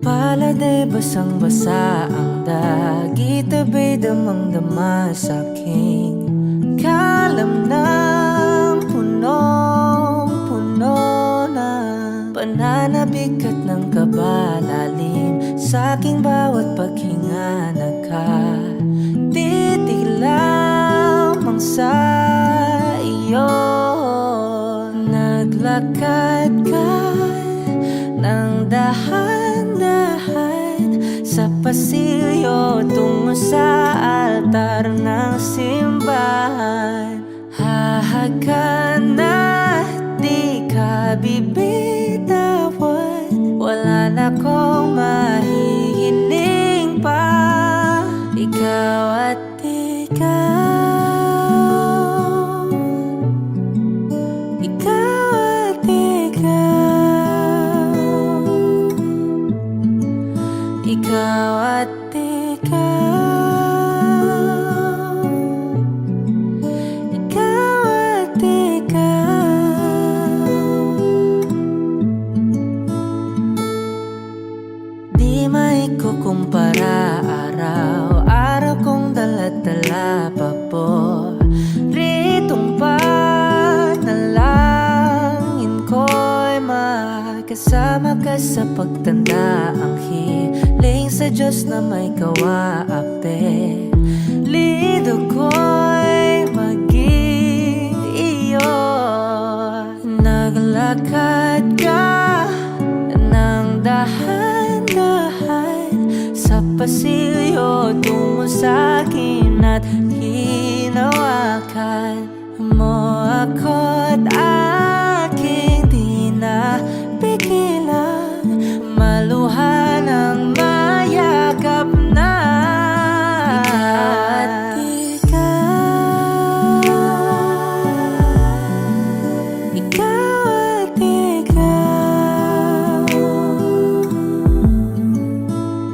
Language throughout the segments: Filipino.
Pala'y basang-basa ang dagit, abay damang-dama sa'king kalamnang punong-puno na pananabik at ng kabalalim sa'king bawat paghinga. Nakatitig lamang sa iyo, naglakad ka ng dahan-dahan sa pasilyo tungo sa altar ng simbahan. Hahagan at di ka bibitawan, wala na kong mahihiling pa. Ikaw at ikaw, ikaw at ikaw, ikaw at ikaw, ikaw at ikaw. Di maikukumpara, araw-araw kong dala-dala paboritong panalangin ko'y makasama ka sa pagtanda. Ang hiling sa Diyos na may kawaapelido ko'y maging iyo. Naglakad ka ng dahan-dahan sa pasilyo tungo sa'kin at hinawakan mo ako't aking di napigilan, maluha ng mayakap na. Ikaw at ikaw, ikaw at ikaw,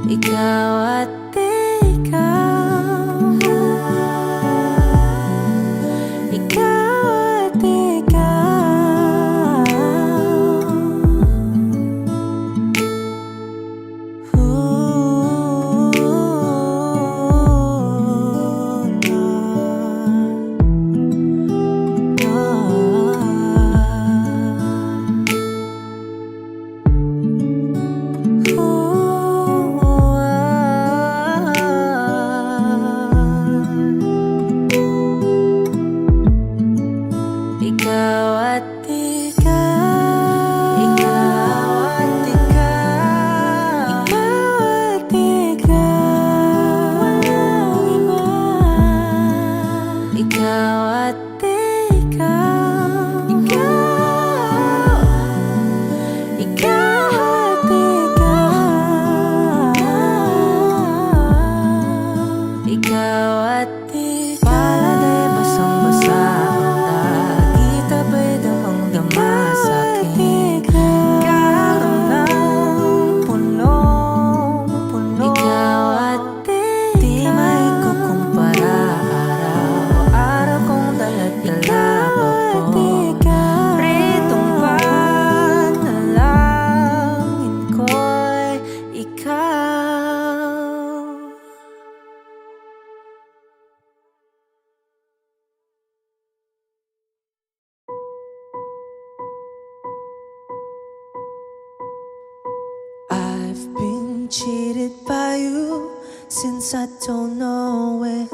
ikaw at ikaw. Ikaw at ikaw, ikaw at ikaw, ikaw at ikaw, walang iba. Ikaw at ikaw, ikaw, ikaw at ikaw, ikaw at ikaw. Pala'y basang-basa ang dagit, abay damang-dama sa'king kalamnang punong-puno. Ikaw at ikaw, di maikukumpara, araw-araw kong dala-dala paboritong panalangin ko'y ikaw. I've been cheated by you since I don't know it,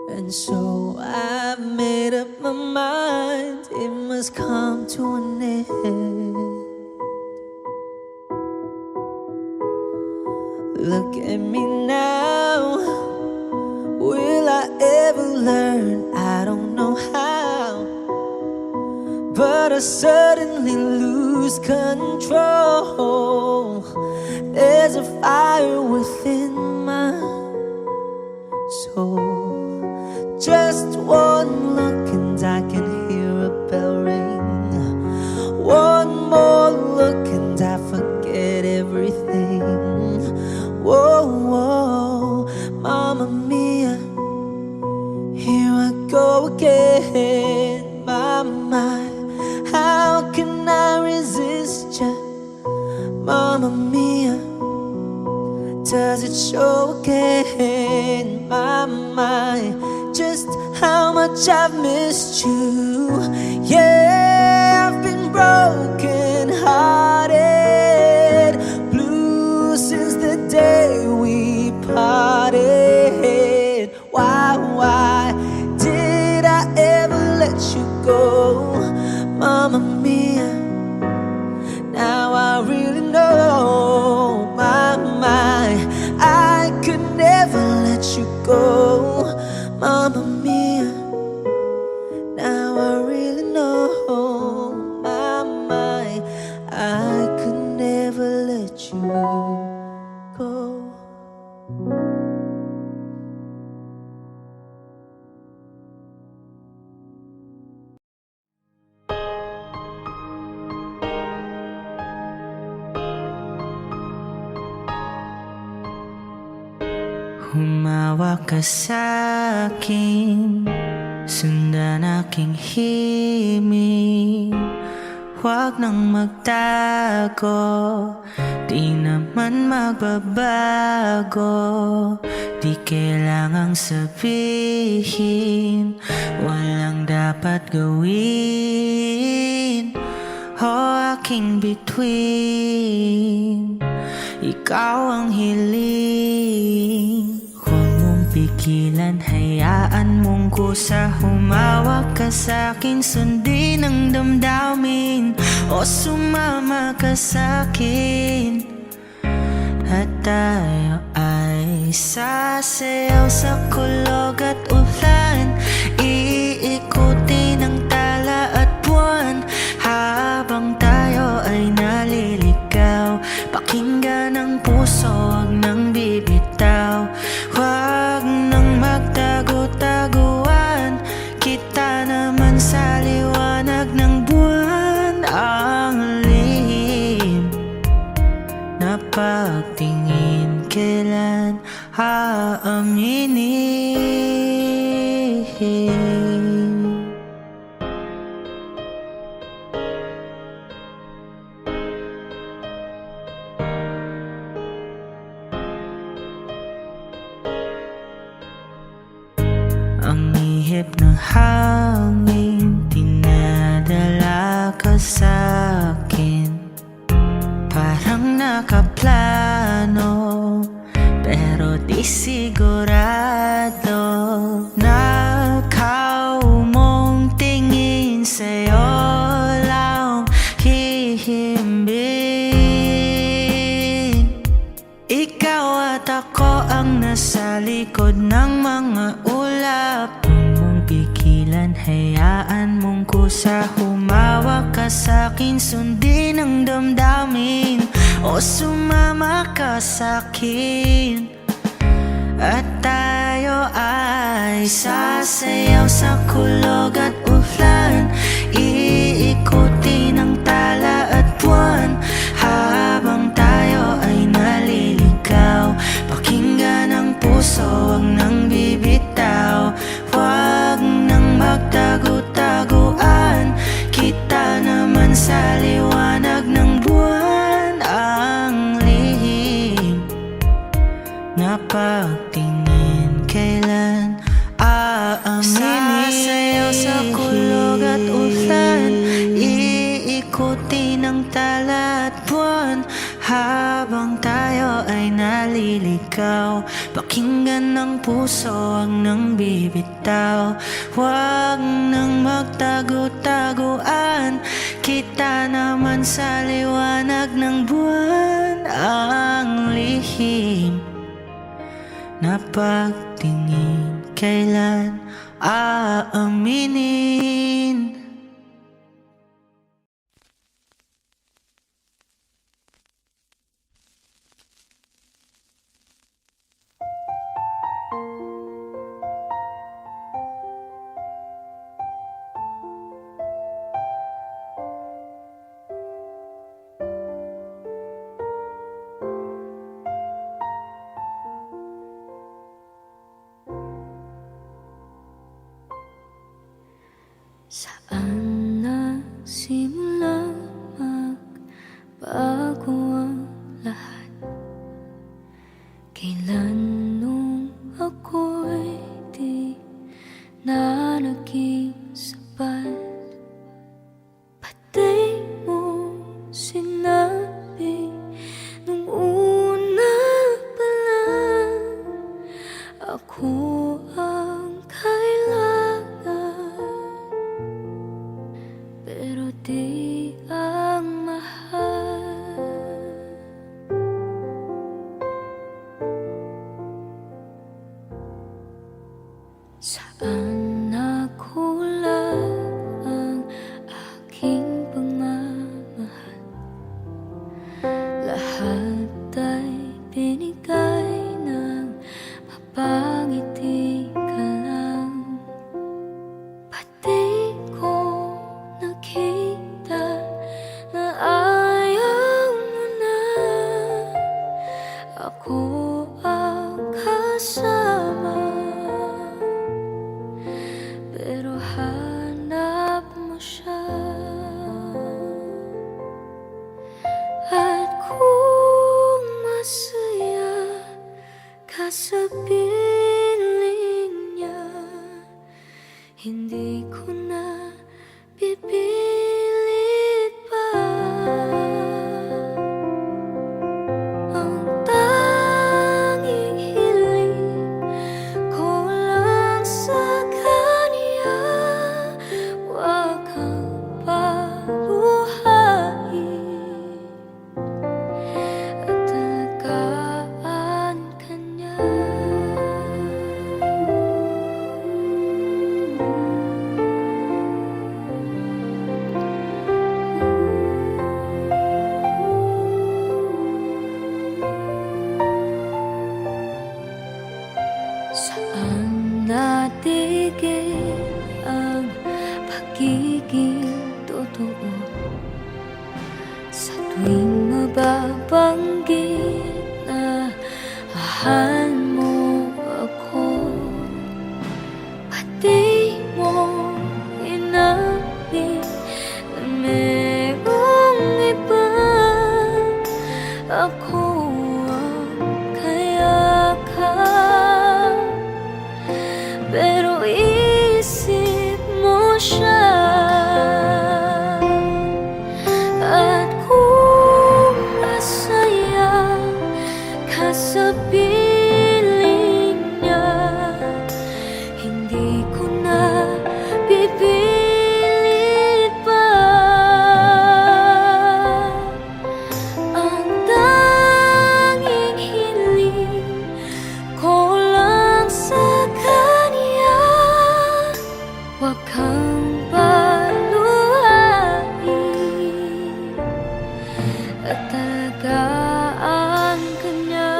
and so I've made up my mind it must come to an end. Look at me now, will I ever learn? I don't know how, but I suddenly lose control. There's a a fire within my soul. Just one look and I can hear a bell ring. One more look and I forget everything. Whoa, whoa, Mamma Mia, here I go again. My, how can I resist ya? Mamma Mia, does it show again? My, just how much I've missed you. Yeah, I've been broken hearted, blue since the day we parted. Why did I ever let you go? Mamma Mia, now I really know. My, I could never let you go. Mamma Mia, now I really know. My, I could never let you go. Humawak ka sa'kin, sundan aking himig. Huwag nang magtago, di naman magbabago. Di kailangang sabihin, walang dapat gawin. O aking bituin, ikaw ang hiling. Pigilan, hayaan mong kusa. Humawak ka sa'kin, sundin ang damdamin. O sumama ka sa'kin, at tayo ay sasayaw sa kulog at ulan. Iikutin ang tala at buwan, habang tayo ay naliligaw. Pakinggan ang puso, huwag nang bibitaw. Huwag nang magtago-taguan, kita naman sa liwanag ng buwan. Ang lihim na pagtingin, kailan aaminin? Ang ihip ng hangin, dinadala ka sa'kin. Parang nakaplano, pero di sigurado. Nakaw mong tingin, sa'yo lang hihimbing. Ikaw at ako ang nasa likod ng mga ulap. Huwag mong pigilan, hayaan mong kusa. Humawak ka sa'kin, sundin ang damdamin. O sumama ka sa'kin, at tayo ay sasayaw sa kulog at ulan. Iikutin ang tala at buwan, habang tayo ay naliligaw. Pakinggan ang puso, huwag nang bibitaw. Huwag nang magtago-taguan, kita naman sa liwanag ng buwan. Ang lihim na pagtingin, kailan aaminin? Sasayaw sa kulog at ulan, iikutin ang tala at buwan, habang tayo ay naliligaw. Pakinggan ng puso, huwag nang bibitaw. Huwag nang magtago-taguan, kita naman sa liwanag ng buwan. Ang lihim na pagtingin, kailan aaminin? ako ang kayakan, pero isip mo siya. At kung masaya ka sa piling niya, hindi ko na pipilit pa. Ang tanging hiling ko lang sa kanya, huwag kang paluhain at talagaan kanya.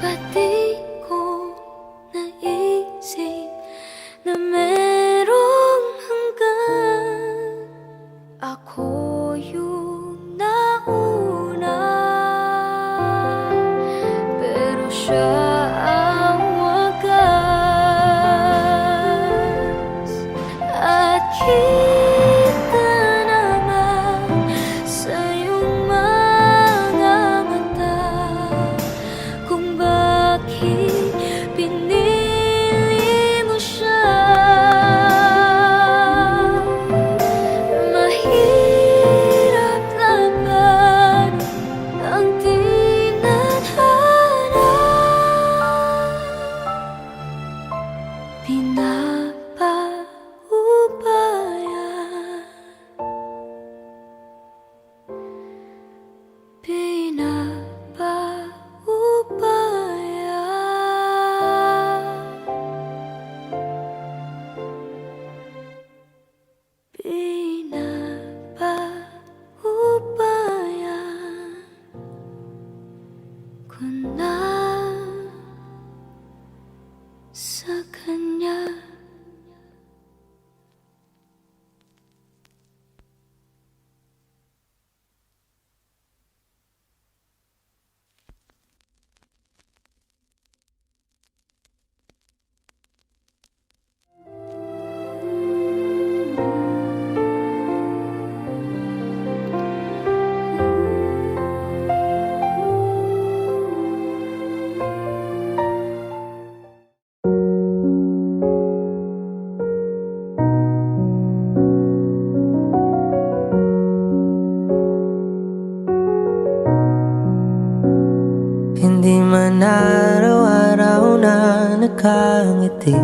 Pati ko naisip na merong hanggan, ako yung nauna, pero siya ang wagas. At kita naman sa iyong mga mata kung bakit pinili mo siya. Mahirap laban ang tinadhana, pinapaubaya, pinapaubaya. Pinapaubaya ko na sa kanya. Hindi man araw-araw na nakangiti,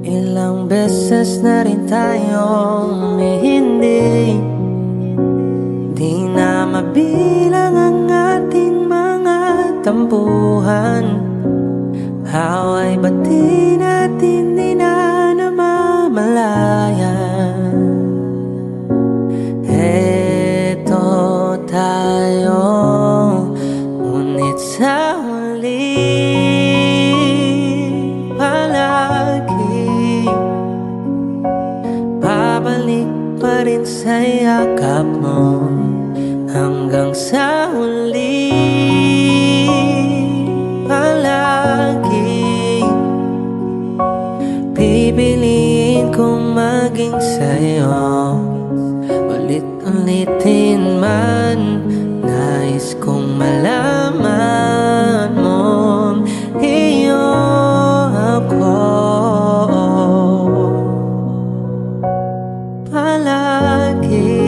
ilang beses na rin tayong hindi. Di na mabilang ang ating mga tampuhan, away bati natin di na namamalayan. Eto tayo, ngunit sa huli palagi babalik pa rin sa yakap mo. Hanggang sa huli palagi pipiliin kong maging sa'yo. Ulit-ulitin man, nais kong malaman mong iyo ako palagi.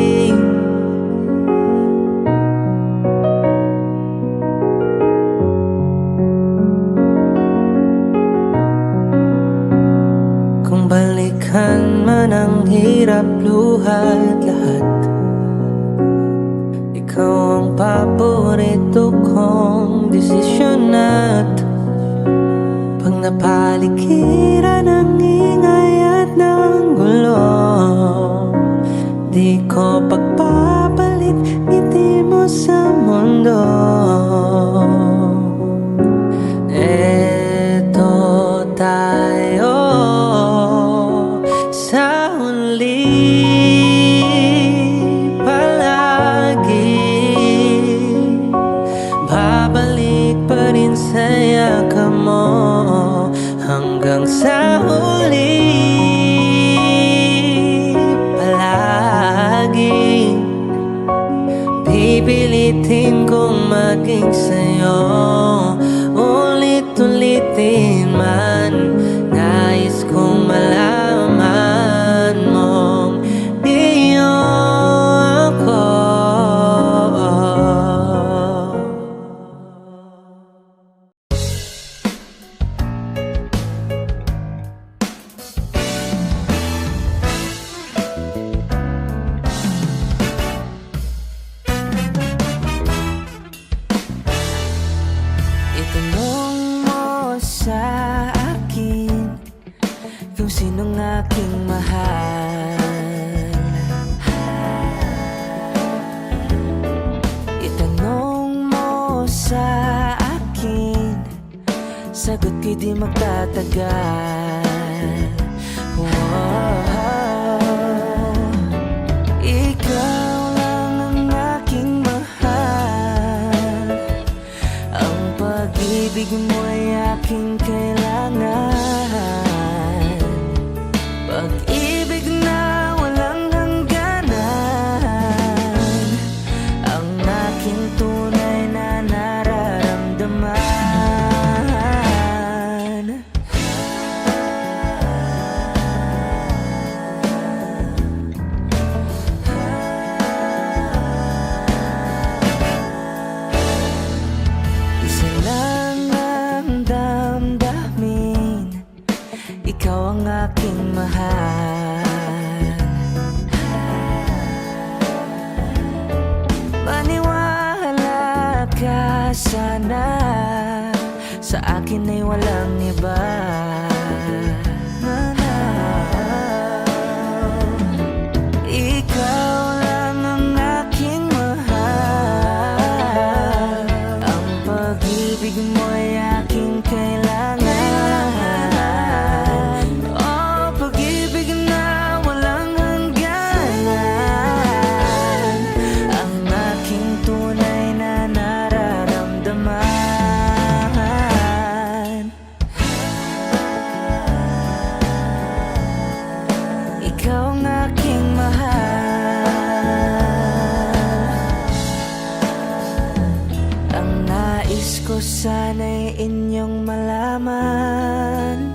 Kung balikan man ang hirap, luha at lahat, ikaw ang paborito kong desisyon. At pag napaligiran ng ingay at ng gulo, di ko pagpapalit ngiti mo sa mundo. Eto tayo sa huli palagi sa huli palaging pipilitin kong maging sa'yo. Ulit-ulitin man, nais kong malaman mong iyo ako. Itanong mo sa akin kung sinong aking mahal. Itanong mo sa akin, sagot ko'y di magtatagal. Ikaw lang ang aking mahal. Ang pag-ibig mo'y aking kailangan. Pag-ibig na walang hangganan, ang aking tunay na nararamdaman. Isa lang ang damdamin, ikaw ang aking mahal. Maniwala ka sana, sa akin ay walang iba. Ikaw lang ang aking mahal. Ang pag-ibig mo'y aking kailangan. Oh, pag-ibig na walang hangganan, ang aking tunay na nararamdaman. Ikaw ang aking mahal. Ang nais ko sana'y inyong malaman,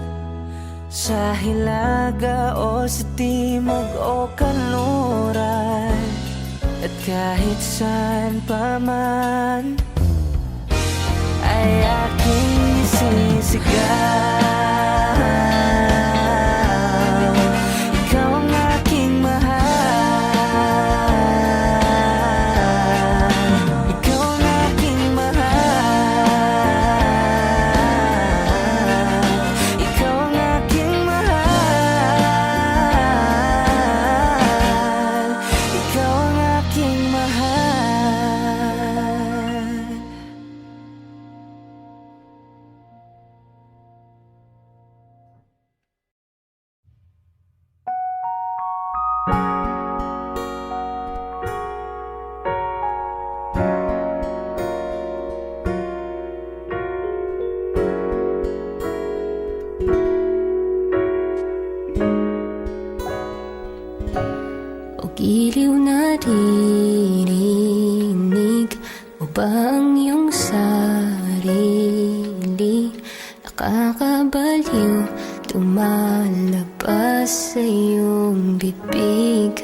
sa hilaga o sa timog o kanluran, at kahit saan pa man, ay aking isisigaw. Ikaw ang aking mahal. Ikaw ang aking mahal. Ikaw ang aking mahal. Ikaw ang aking mahal. O giliw naririnig mo ba ang iyong sarili? Nakakabaliw, lumalabas sa iyong bibig.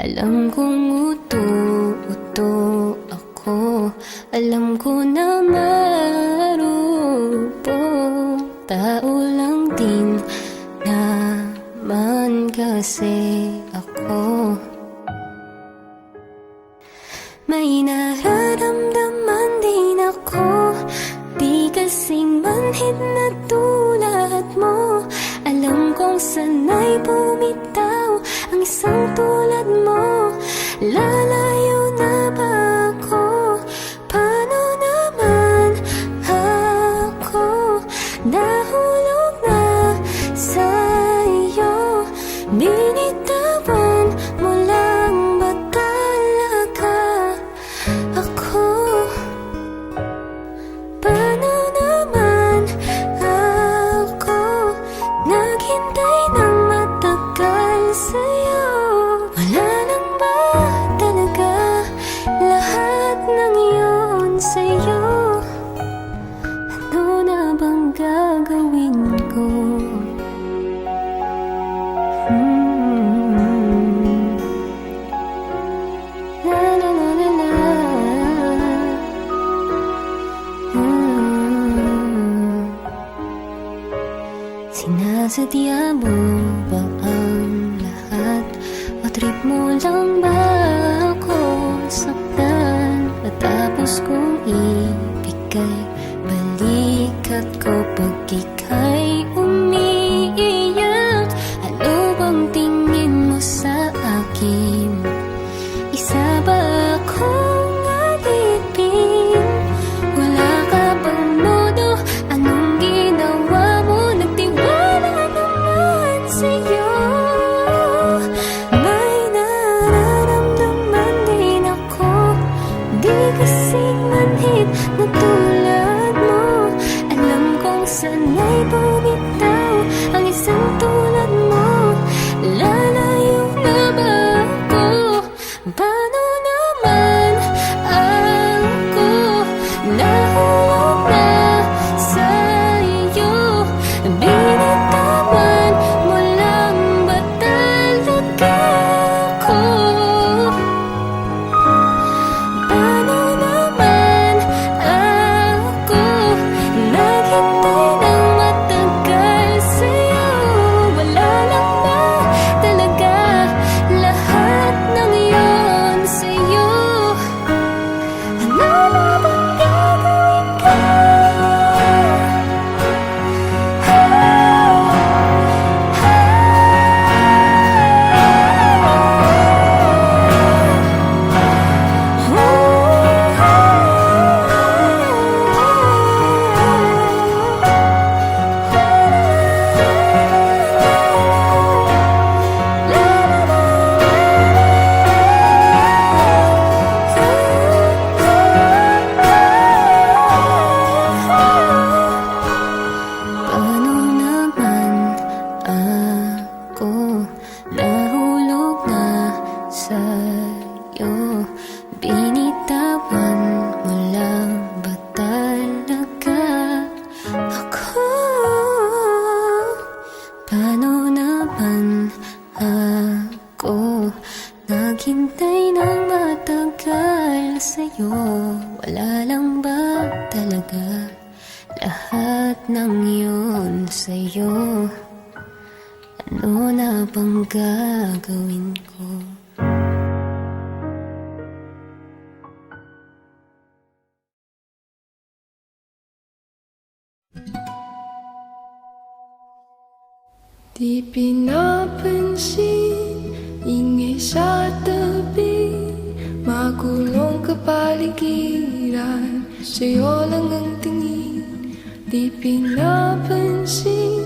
Alam kong uto-uto ako, alam ko na marupok, tao lang din naman kasi ako. May nararamdaman din ako, di kasing manhid na tulad mo. Alam kong sanay bumitaw ang isang tulad mo. Lalayo na ba ako? Paano naman ako? Nahulog na sa iyo. Binitawan mo lang ba talaga ako? Paano naman ako? Sinasadya mo ba ang lahat? O trip mo lang ba ako saktan? Matapos kong ibigay balikat ko pag ika'y umiiyak. Ano bang tingin mo sa akin? Isa ba akong alipin? Wala ka bang modo? Anong ginawa mo? Nagtiwala naman sa'yo. May nararamdaman din ako, di kasing manhid na tulad mo. Alam kong sanay bumitaw ang isang tulad mo. Lalayo na ba ako? Paano naman ako nahulog na sa'yo? Binitawan mo lang ba talaga ako? Paano naman ako naghintay ng matagal sa'yo? Wala lang ba talaga lahat ng iyon sa'yo? Ano na bang gagawin ko? Paano naman ako nahulog na sa'yo? Binitawan mo lang ba talaga ako? Paano naman ako naghintay ng matagal sa'yo? Wala lang ba talaga lahat ng yun sa'yo? Ano na bang gagawin ko? Di pinapansin, ingay sa tabi, magulong kapaligiran, sa'yo lang ang tingin. Di pinapansin,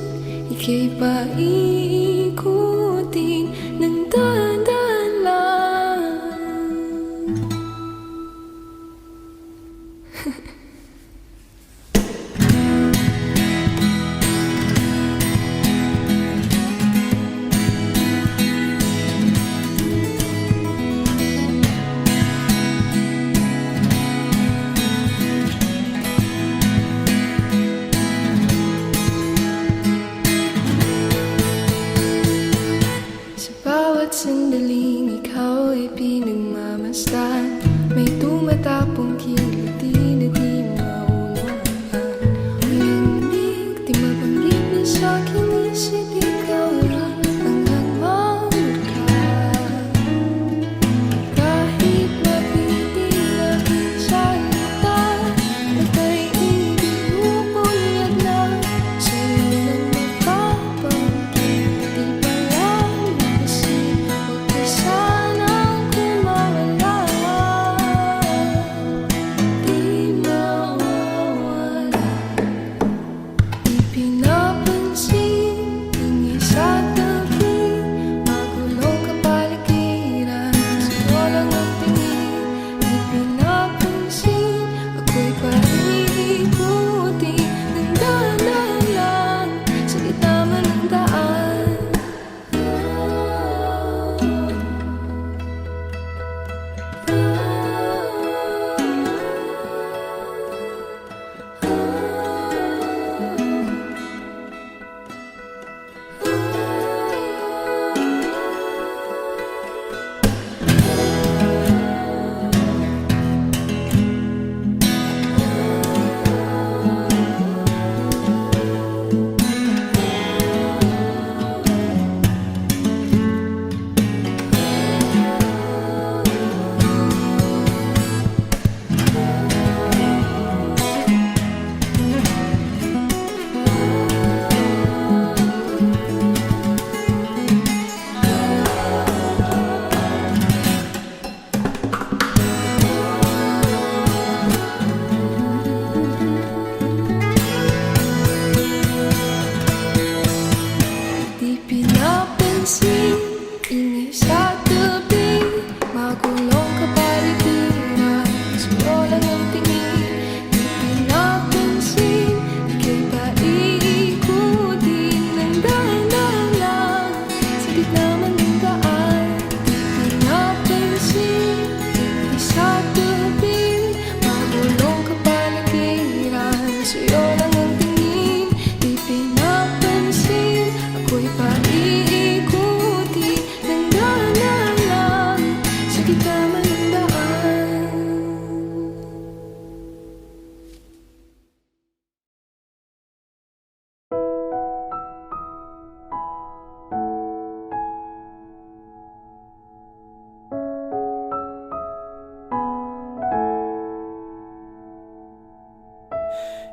ika'y paikutin ng dahan-dahan lang. Sa bawat sandaling ikaw ay pinagmamasdan, may tumatapong kiliti na di maunawaan. Walang lig, di mabanggit na sa'king isip, ikaw lang ang nagmamagkat. Kahit mapitig aking salita, patay hindi mo bunyag na sa'yo lang mapapanggit. Di ba lang kasi huwag ka sanang kumawala.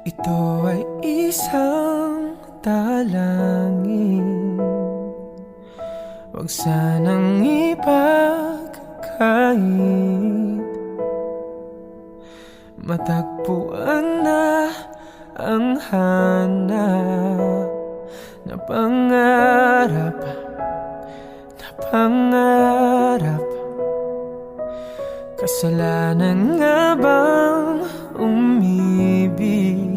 Ito ay isang dalangin, huwag sanang ipagkait. Matagpuan na ang hanap na pangarap, na pangarap. Kasalanan nga bang umibig?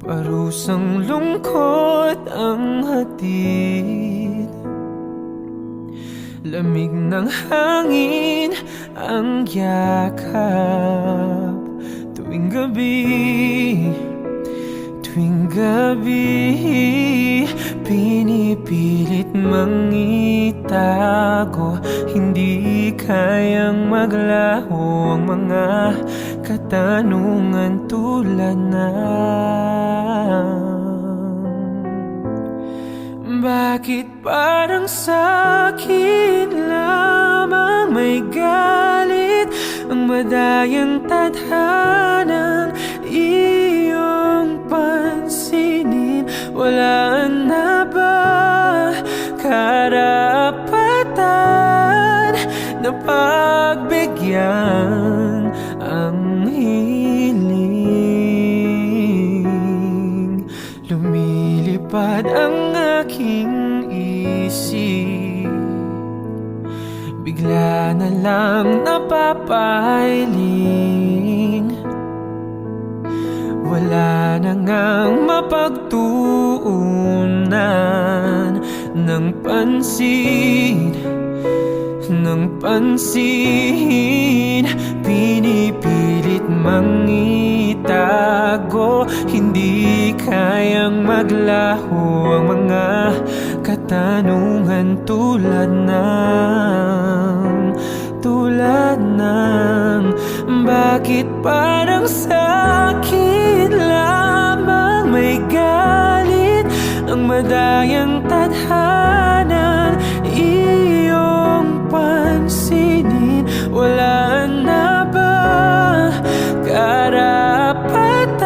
Parusang lungkot ang hatid, lamig ng hangin ang yakap. Tuwing gabi, tuwing gabi, pinipilit mangitago. Hindi kayang maglaho ang mga katanungan tulad ng bakit parang sa'kin lamang may galit ang madayang tadhanang iyong pansinin? Wala na ba karapatan na pagbigyan ang hiling? Lumilipad ang aking isip, bigla na lang napapailing. Wala na ngang mapagtuunan ng pansin, ng pansin. Pinipilit mangitago, hindi kayang maglaho ang mga katanungan tulad ng bakit parang sa'kin lamang may galit ang madayang tadhanan iyong pansinin? Wala na ba karapatan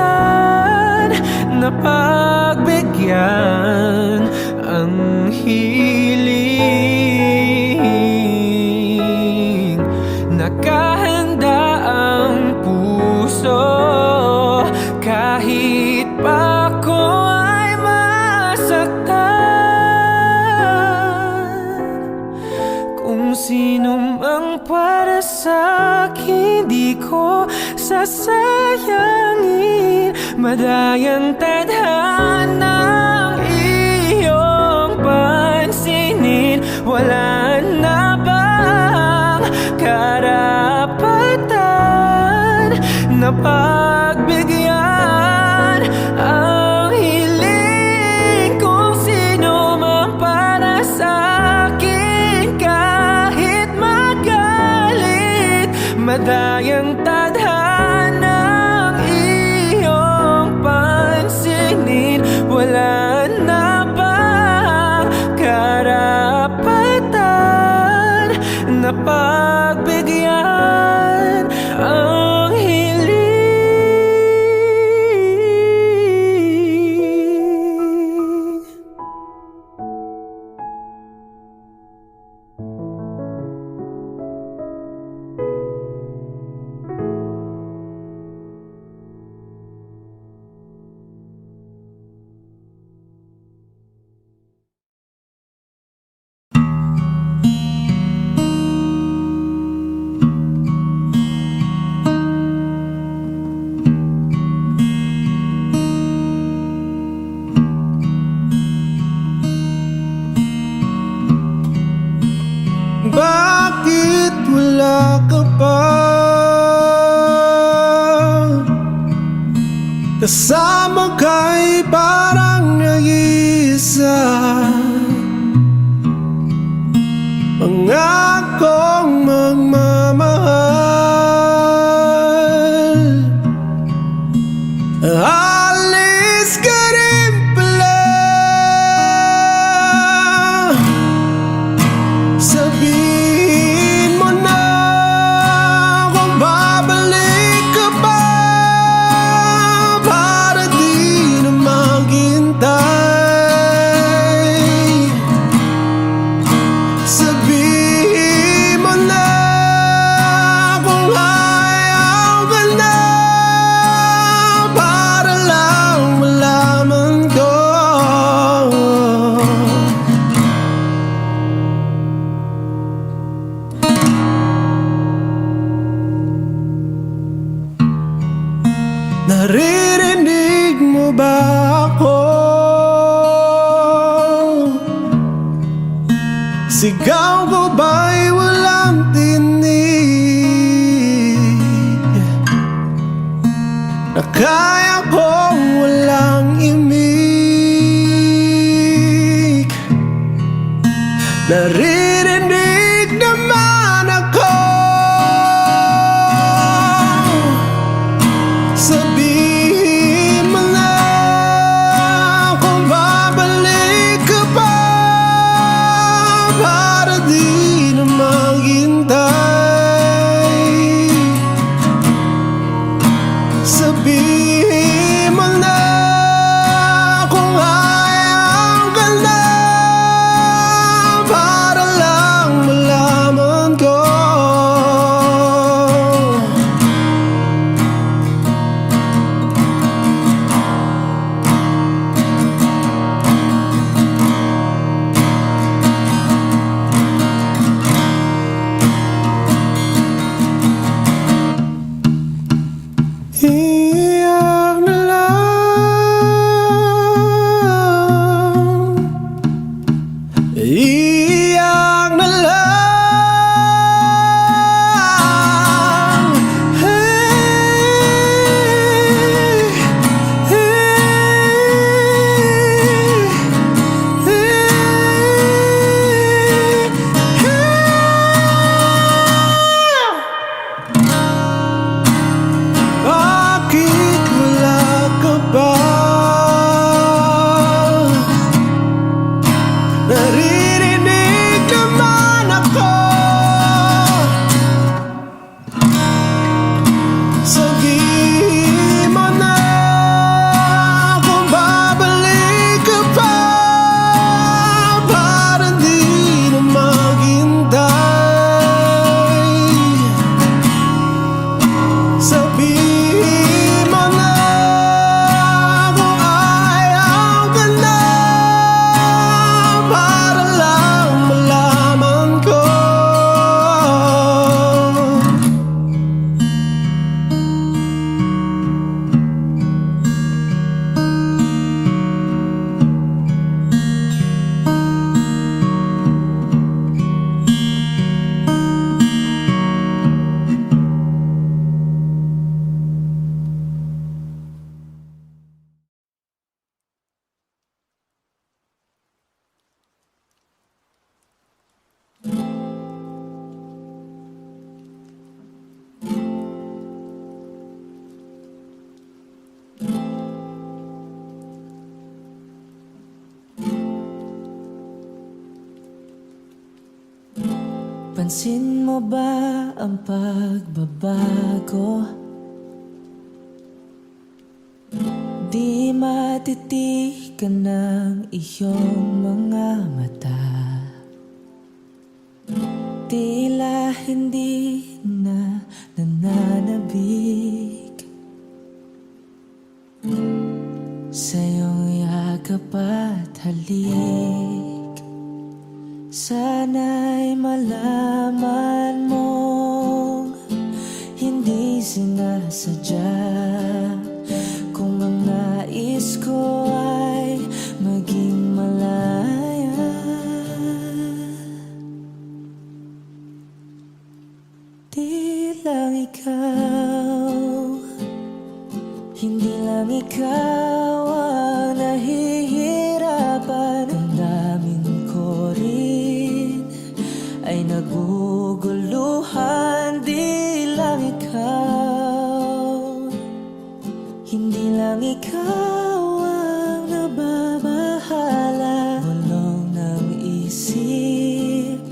na pagbigyan ang hiling? Nakahanda ang puso kahit pa ako ay masaktan. Kung sino mang para sa'kin, di ko sasayangin. Madayang tadhanang iyong pansinin. Wala na bang karapatan na pagbigyan ang hiling? Kung sino man para sa'kin, kahit magalit, madayang tadhanang iyong pansinin. Wala na bang karapatan na pagbigyan ang hiling? Bakit wala ka pa kasama ka'y parang nag-iisa? Pangakong magmamahal, alis ka rin pala. Sabihin mo na kung babalik ka ba. Naririnig mo ba ako? Sigaw ko ba'y walang tinig? Na kaya kong walang imig. Naririnig naman ako. Sabihin mo na kung babalik ka pa, para di na maghintay. Sabihin mo na kung ayaw ka na, para lang malaman ko. Iyak na lang, iyak na lang. Hey, bakit wala ka ba? Naririnig naman ako. Sabihin mo na kung babalik ka pa, para di na maghintay. Sabihin mo na kung ayaw ka na, para lang malaman ko. Pansin mo ba ang pagbabago? Di matitigan ng iyong mga mata. Tila hindi na nananabik sa iyong yakap at halik. Sana'y malaman mong hindi sinasadya, kung ang nais ko ay maging malaya. Di lang ikaw, hindi lang ikaw ang nahihirapan. Ang damdamin ko rin ay naguguluhan. Di lang ikaw, hindi lang ikaw ang nababahala. Bulong ng isip,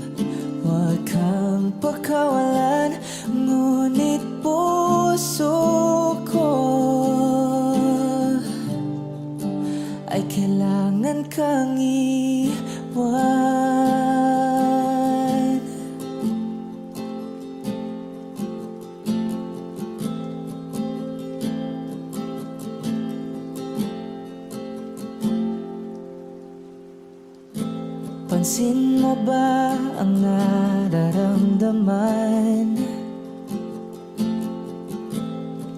huwag kang pakawalan. Ngunit puso ko ay kailangan kang iwan. Pansin mo ba ang nararamdaman?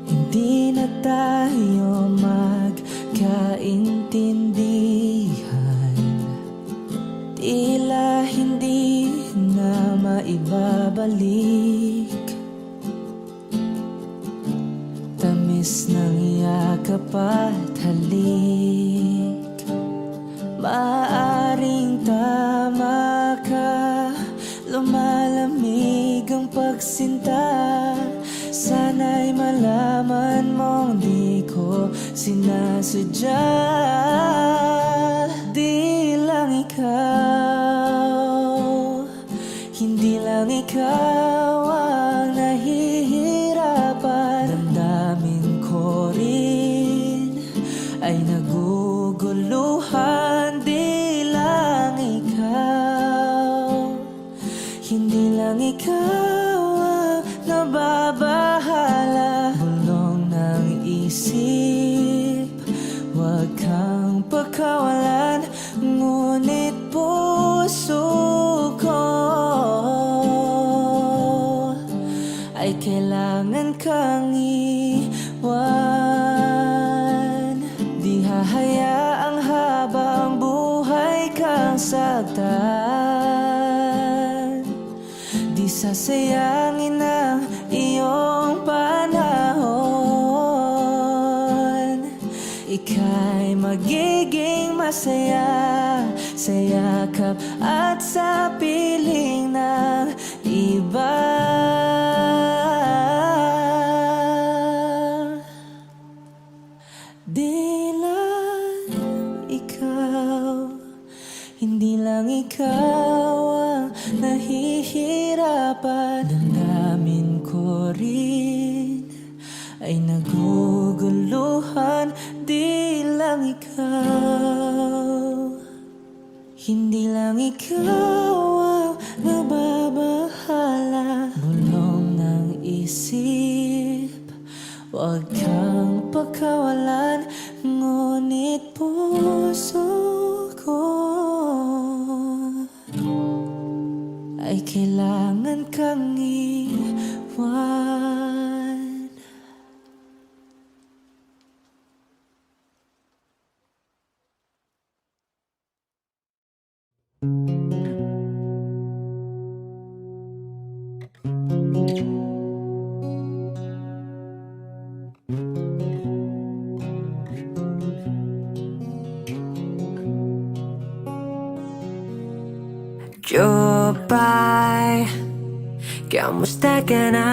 Hindi na na tayo magkaintindihan, tila hindi na maibabalik. Tamis ng yakap at halik, maaring tama ka, lumalamig ang pagsinta. Sana'y malaman mong di ko sinasadya. Di lang ikaw, hindi lang ikaw ang nahihirapan. Damdamin ko rin ay naguguluhan. Di lang ikaw, hindi lang ikaw ang nababahala. Bulong ng isip, huwag kang pagkawalan. Ngunit puso ko ay kailangan kang iwan. Di hahayaang habang buhay kang saktan. Di sasayangin ang iyong panahon. Ika'y magiging masaya sa yakap at sa piling ng iba. Di lang ikaw, hindi lang ikaw ang nahihirapan. Damdamin ko rin ay naguguluhan. Di lang ikaw, hindi lang ikaw ang nababahala. Bulong ng isip, huwag kang pagkawalan. Ngunit puso ko ay kailangan kang iwan. Jopay, kamusta ka na?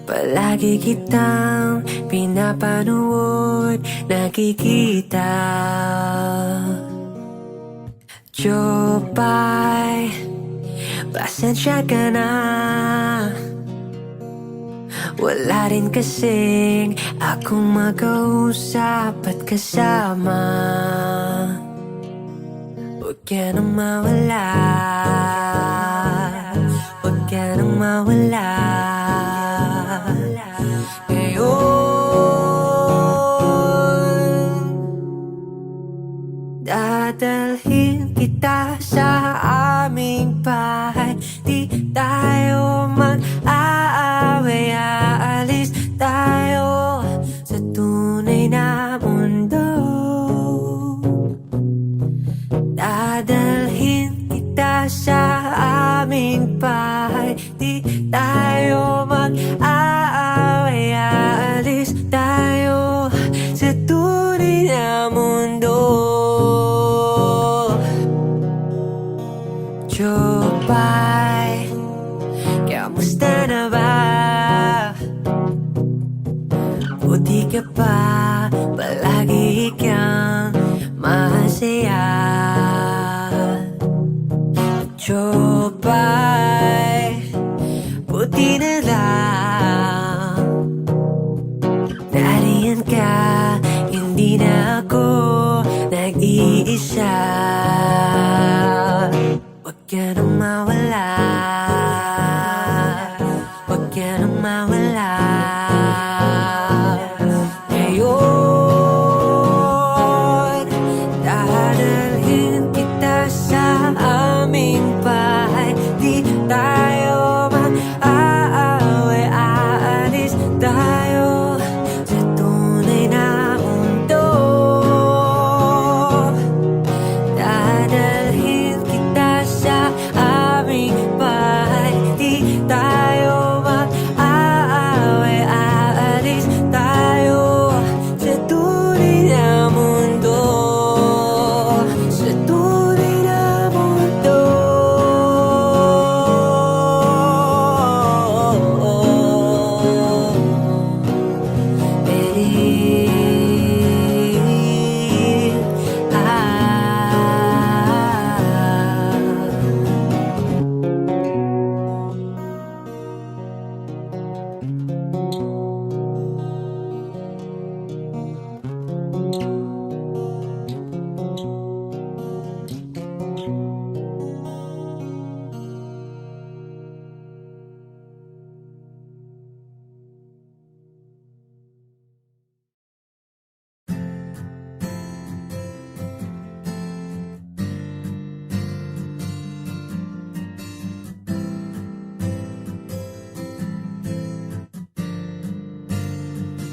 Palagi kitang pinapanood, nakikita. Jopay, pasensya ka na. Wala rin kasing akong makausap at kasama. Huwag ka nang mawala, huwag ka nang mawala. Ngayon, dadalhin kita sa aming bahay. Di tayo mag-aaway, aalis tayo sa tunay na mundo. Dadalhin kita sa aming bahay. Di tayo mag-aaway, aalis tayo sa tunay na mundo. Jopay,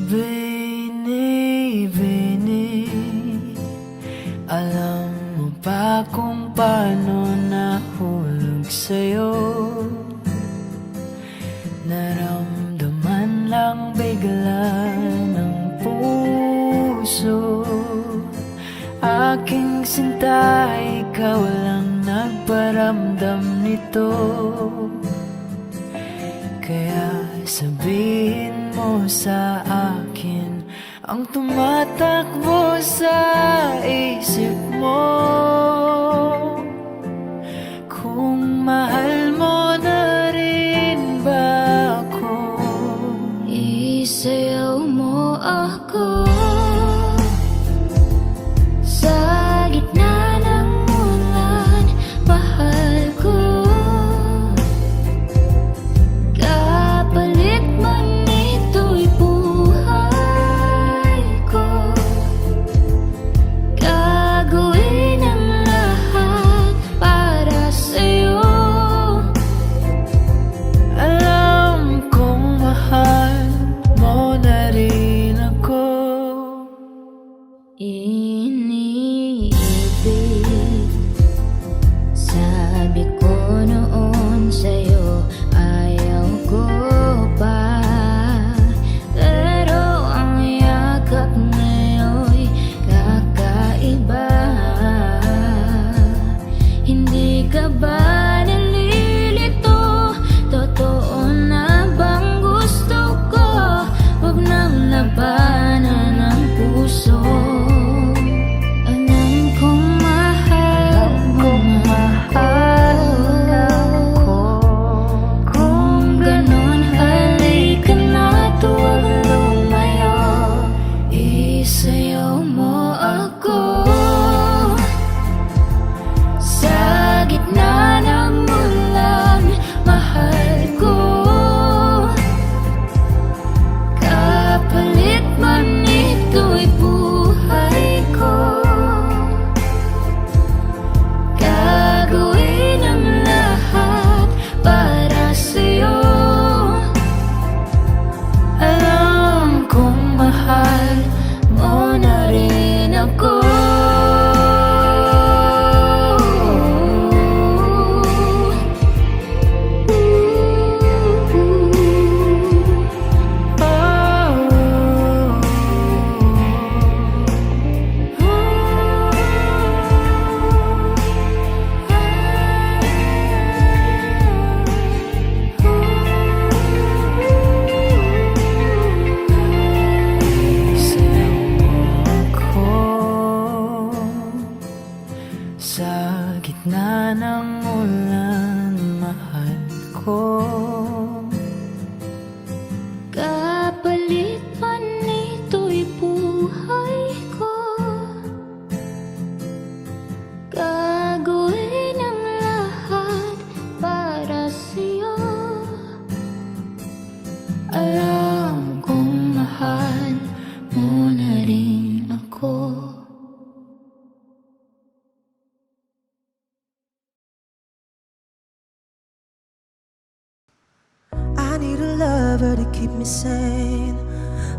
Bini, alam mo ba kung paano nahulog sa'yo? Naramdaman lang bigla ng puso. Aking sinta, ikaw lang nagparamdam nito. Kaya sabihin mo sa akin ang tumatakbo sa isip mo. Kung mahal mo na rin ba ako? Isayaw mo ako sa gitna ng ulan, mahal ko. Kapalit man ito'y buhay ko. Gagawin ang lahat para sa'yo. Alam kong mahal mo na rin ako. Iniibig, sabi ko noon sa'yo, ayaw ko pa. Pero ang yakap ngayon'y kakaiba. Hindi ka ba nalilito? Totoo na bang gusto ko? Huwag nang labanan ang puso. Alam kong mahal mo ako. Kung ganon, halika na't huwag lumayo. Isayaw mo ako sa gitna ng ulan, mahal ko. Kapalit man ito'y buhay ko. Gagawin ang lahat para sa'yo. Alam kong mahal mo na rin ako. Sa gitna ng ulan, mahal ko. Kapalit man ito'y buhay ko. Gagawin ang lahat para sa'yo. Alam kong mahal mo na rin ako. I need a lover to keep me sane.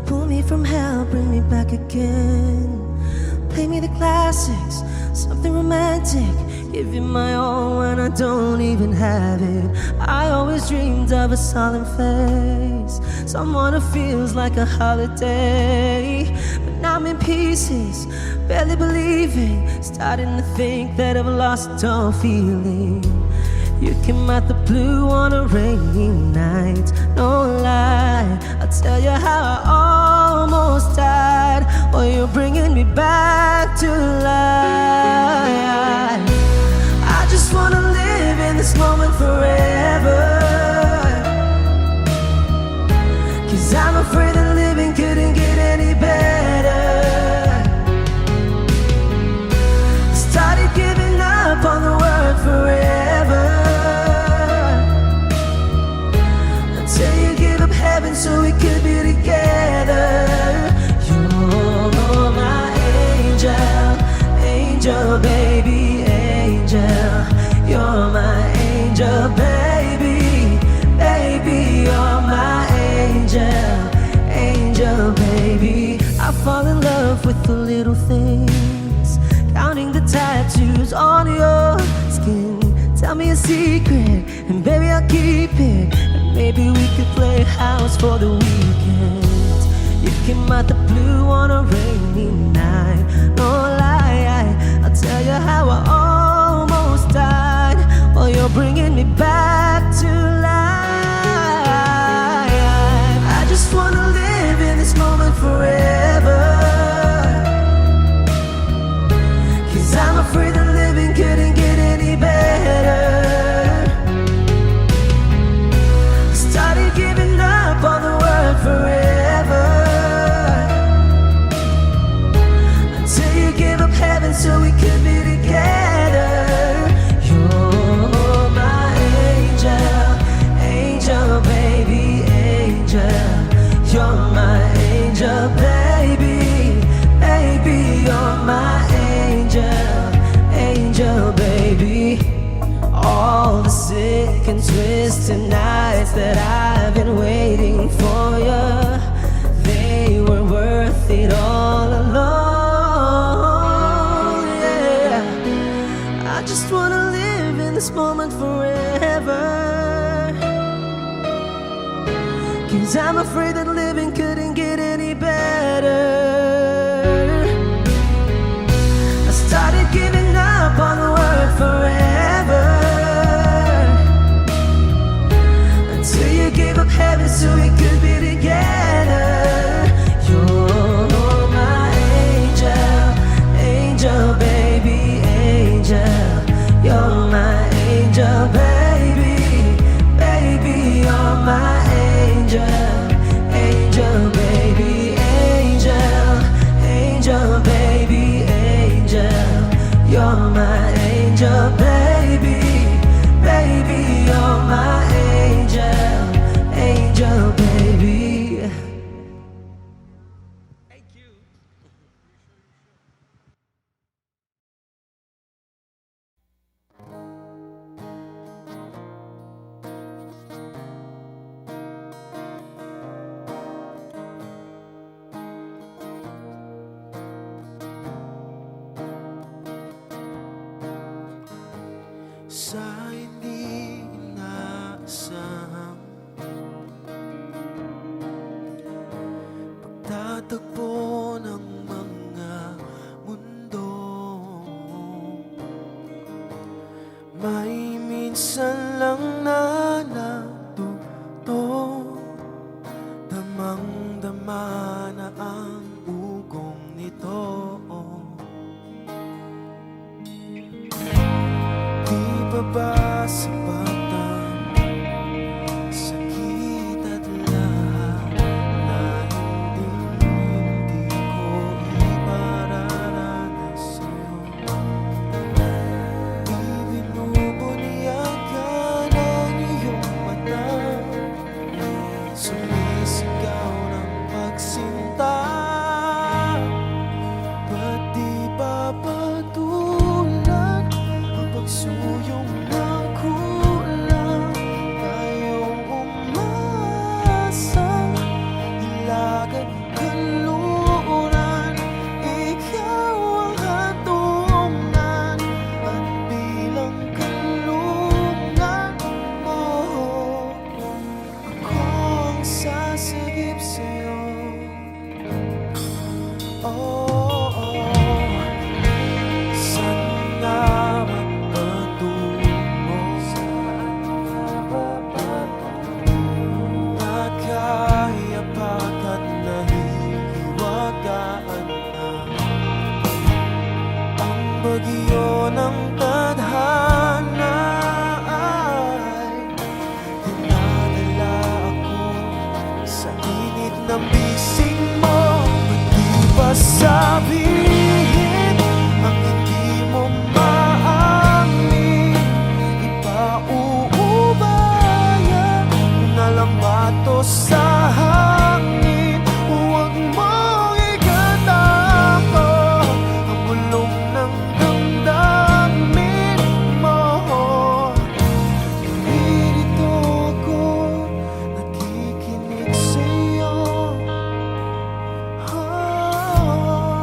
Pull me from hell, bring me back again. Play me the classics, something romantic. Give you my all when I don't even have it. I always dreamed of a solemn face, someone who feels like a holiday. But now I'm in pieces, barely believing, starting to think that I've lost all feeling. You came out the blue on a rainy night, no lie. I'll tell you how I almost died, while you're bringing me back to life. I just wanna live in this moment forever, 'cause I'm afraid that living couldn't get any better. Started giving up on the word forever, until you give up heaven so we could be together. You're my angel, angel baby, angel. You're my angel baby, baby. You're my angel, angel baby. on your skin. Tell me a secret, and baby I'll keep it. And maybe we could play house for the weekend. You came out the blue on a rainy night. No lie, I'll tell you how I almost died while you're bringing me back to life. I just wanna live in this moment forever, 'cause I'm afraid that living couldn't get any better. I started giving up on the word forever, until you gave up heaven so we could be together. You're my angel, angel baby, angel. You're my angel baby, baby. You're my angel, angel baby. All the sick and twisted nights that I've been waiting for you, they were worth it all alone. Yeah, I just wanna live in this moment forever, 'cause I'm afraid that living couldn't get any better. I started giving up on the word forever, until you gave up heaven so we could be together. You're my angel, angel baby, angel. You're my angel baby, baby. You're my angel, angel baby, angel, angel baby, angel. You're my angel baby, baby. You're my angel, angel baby. Sa hindi inaasahang pagtatagpo ng mga mundo, may minsan lang na natuto, damang-dama na ang ugong nito. Di ba ba sapat ang sakit at lahat na hindi ko ipararanas sa'yo? Ibinubuniyag ka ng iyong mata, sumisigaw ng pagsinta. Ba't di ba patulan ang pagsuyong na kulang? Tayong umasa, ilagad kanluran. Ikaw ang hatungan at bilang kanlungan mo, ako ang sasagip sa'yo. Oh, saan nga magpatungo? Nakayapak at nahihiwagaan na ang bagyo ng tadhana ay dinadala ako sa init ng bisig mo. Ba't di ba sabihin ang hindi mo maamin? Ipauubaya mo na lang ba to sa hangin? Huwag mong ikatako ang bulong ng damdamin mo. Nililito ako, nakikinig sa'yo. Oh,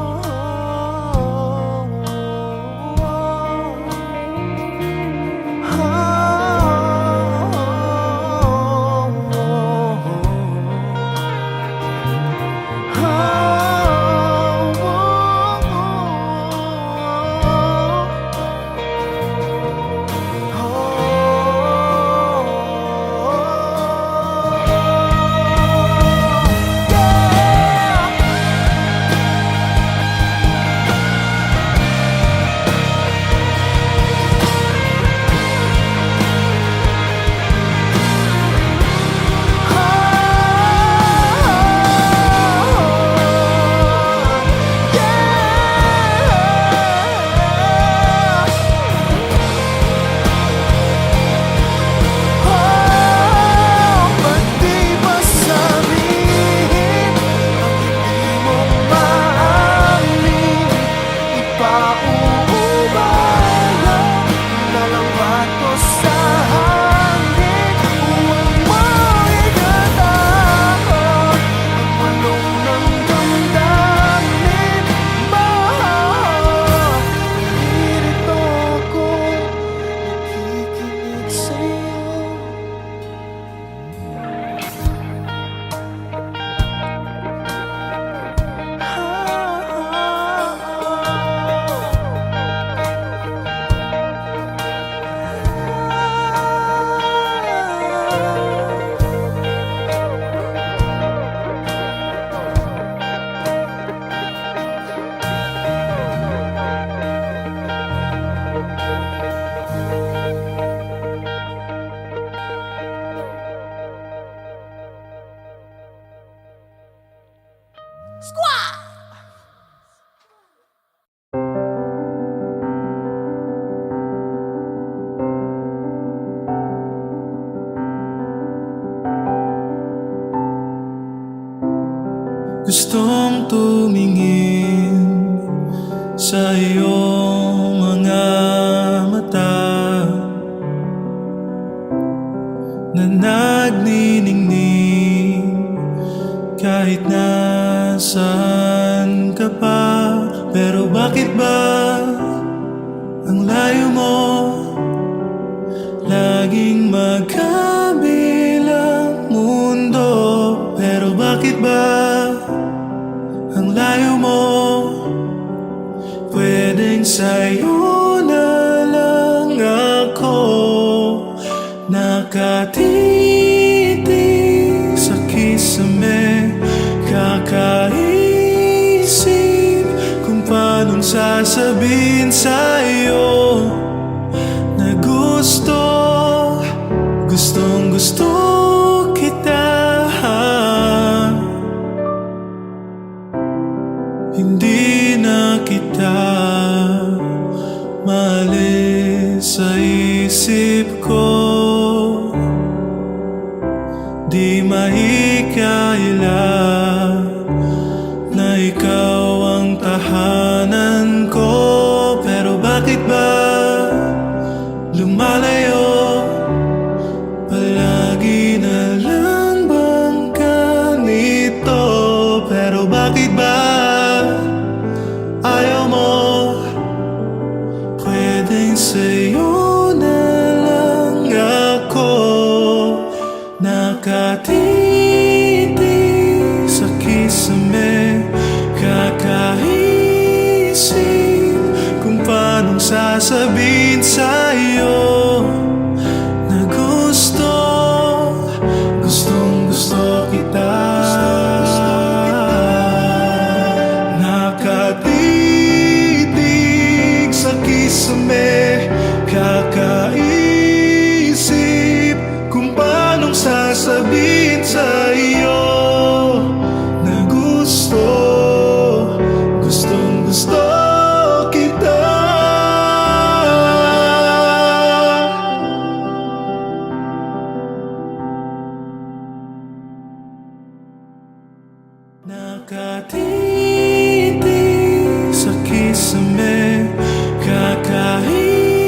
Gustong tumingin sa iyong mga mata na nagniningning kahit nasaan ka pa. Pero bakit ba ang layo mo? Laging magkabilang mundo. Pero bakit ba ang layo mo? Pwedeng sa'yo na lang ako nakatitig sa kisame. Kakaisip kung paanong sasabihin sa'yo na gustong gusto kita. Hindi na kita maalis sa isip ko. Di mahikayala na ikaw ang tahanan ko. Pero bakit ba lumalayo? Palagi na lang bang ganito? Pero bakit ba ayaw mo? Pwedeng sa'yo na lang ako nakatitig sa kisame. Kakaisip kung paanong sasabihin sa'yo na gustong gusto kita. Nakatitig sa kisame. Kakaisip kung paanong sasabihin sa'yo na gustong gusto kita. Nakatitig sa kisame. Kakaisip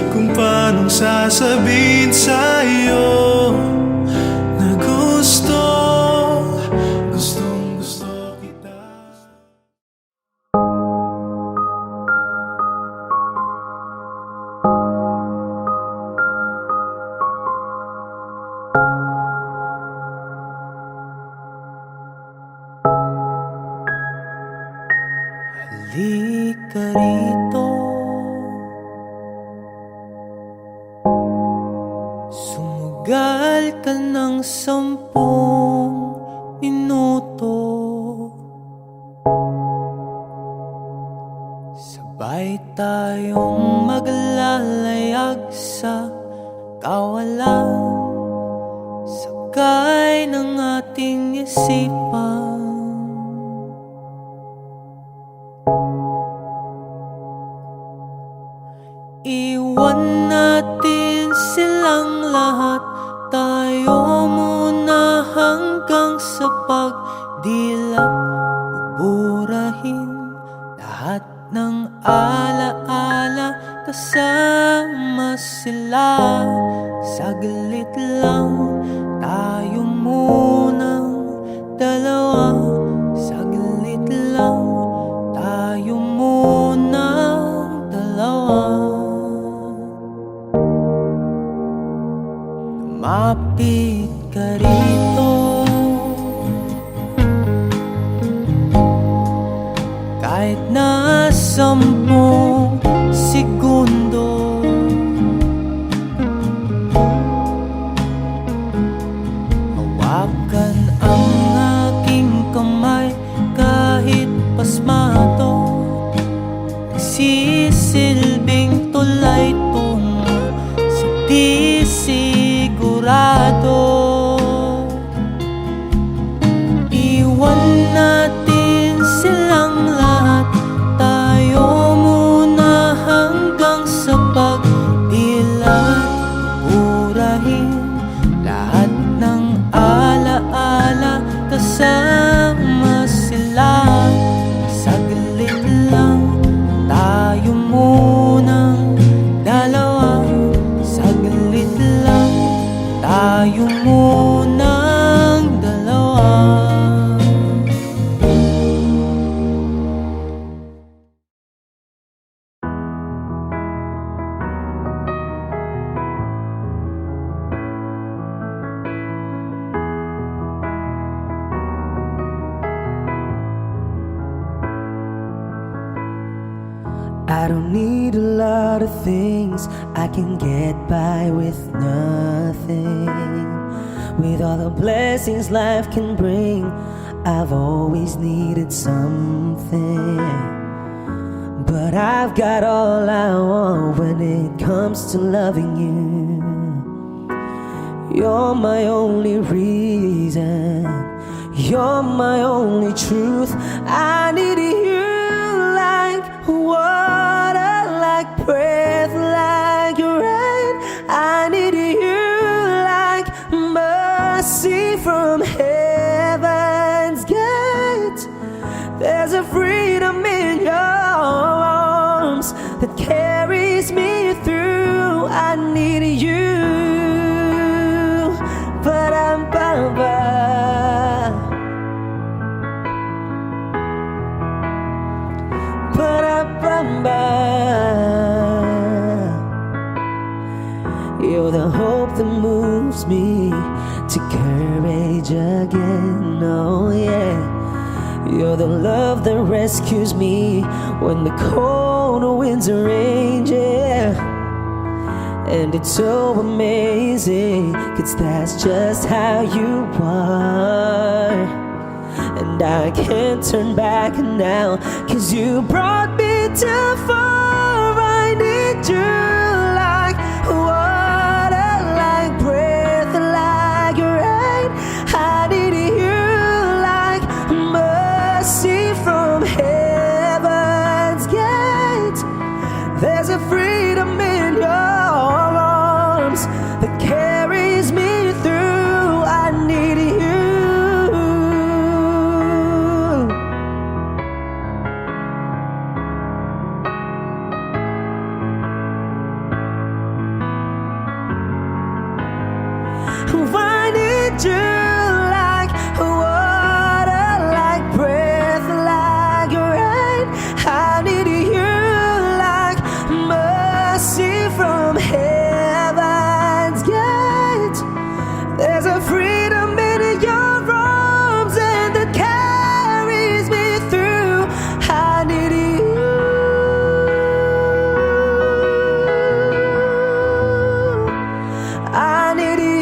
kung paanong sasabihin sa'yo na gustong gusto kita. Halika rito, sumugal ka ng 10 minuto. Sabay tayong maglalayag sa kawalan, sakay ng ating isipan. Iwan natin silang lahat, tayo muna hanggang sa pagdilat. Buburahin lahat ng alaala, kasama sila. Saglit lang, tayo munang dalawa. Saglit lang, tayo munang dalawa. Lumapit ka rito, kahit na 10 segundo. Hawakan ang aking kamay kahit pasmado. Nagsisilbing tulay tungo sa di sigurado. Iwan natin silang lahat, tayo tayo munang dalawa. I don't need a lot of things, I can get by with nothing. With all the blessings life can bring, I've always needed something. But I've got all I want when it comes to loving you. You're my only reason, you're my only truth. I need you like water, like breath, like rain. I need you like mercy from heaven's gate. There's a freedom in your arms that carries me through. I need you, but I'm You're the hope that moves me to courage again, oh yeah. You're the love that rescues me when the cold winds are raging, yeah. And it's so amazing, 'cause that's just how you are. And I can't turn back now, 'cause you brought me too far. I need you like water, like breath, like rain. I need you like mercy from heaven's gate. There's a freedom in your arms that carries me through. I need you. I need you like water, like breath, like rain. I need you like mercy from heaven's gate. There's a freedom in your arms and that carries me through. I need you. I need you.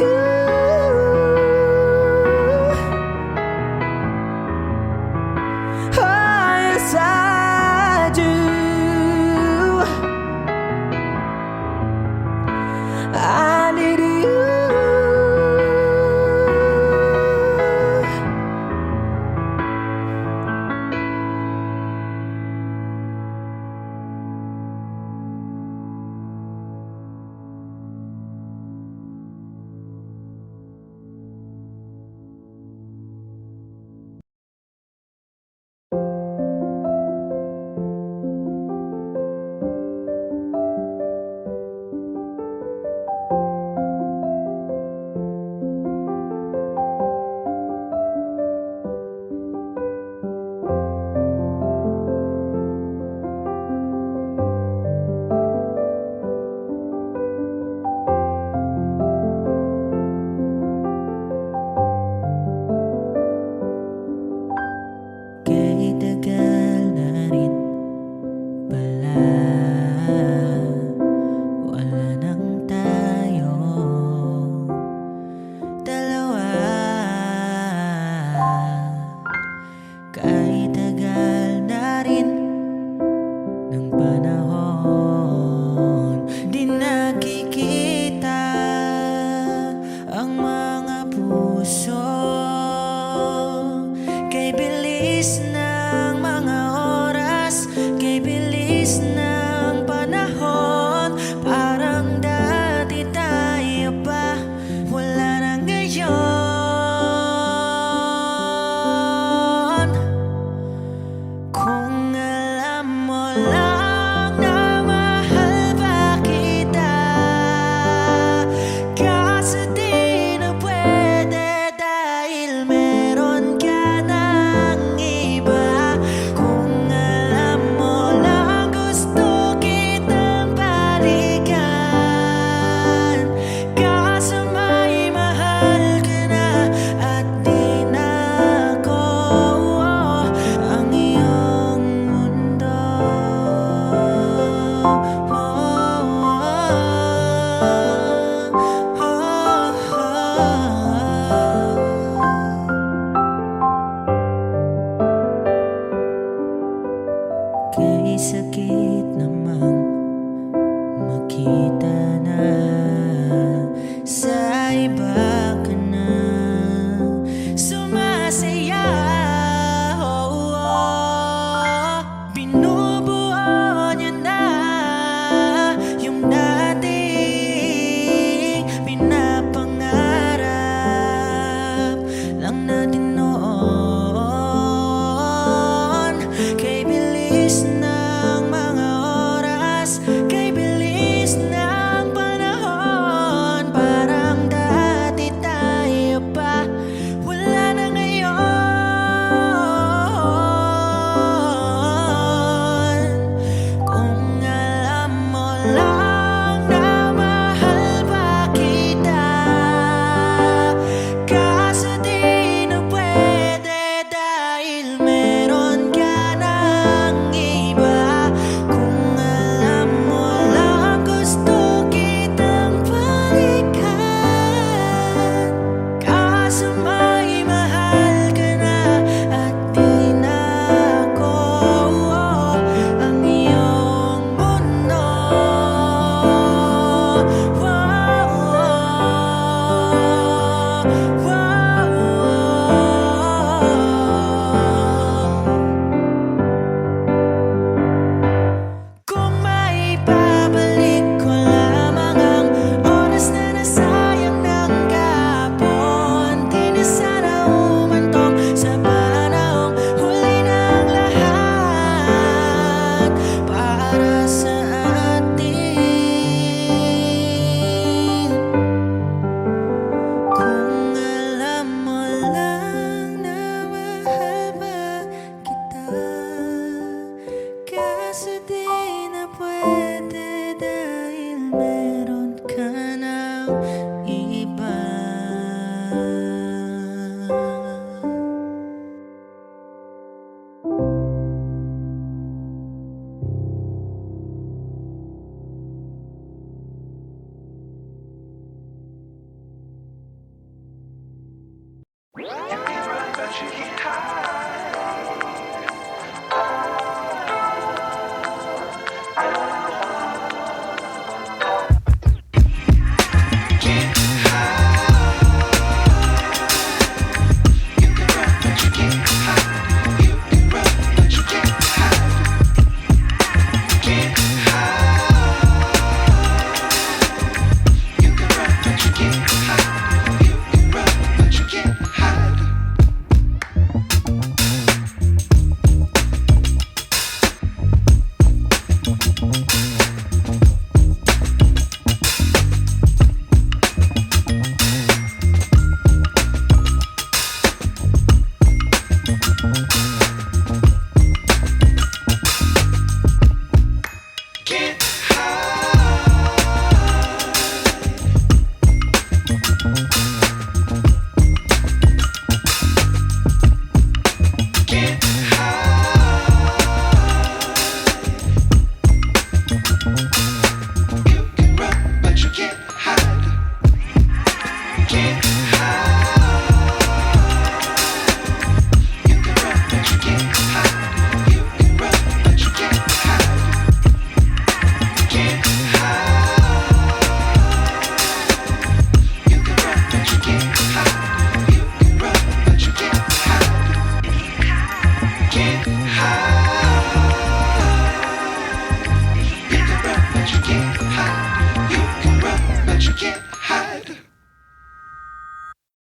You can run, but you can't hide.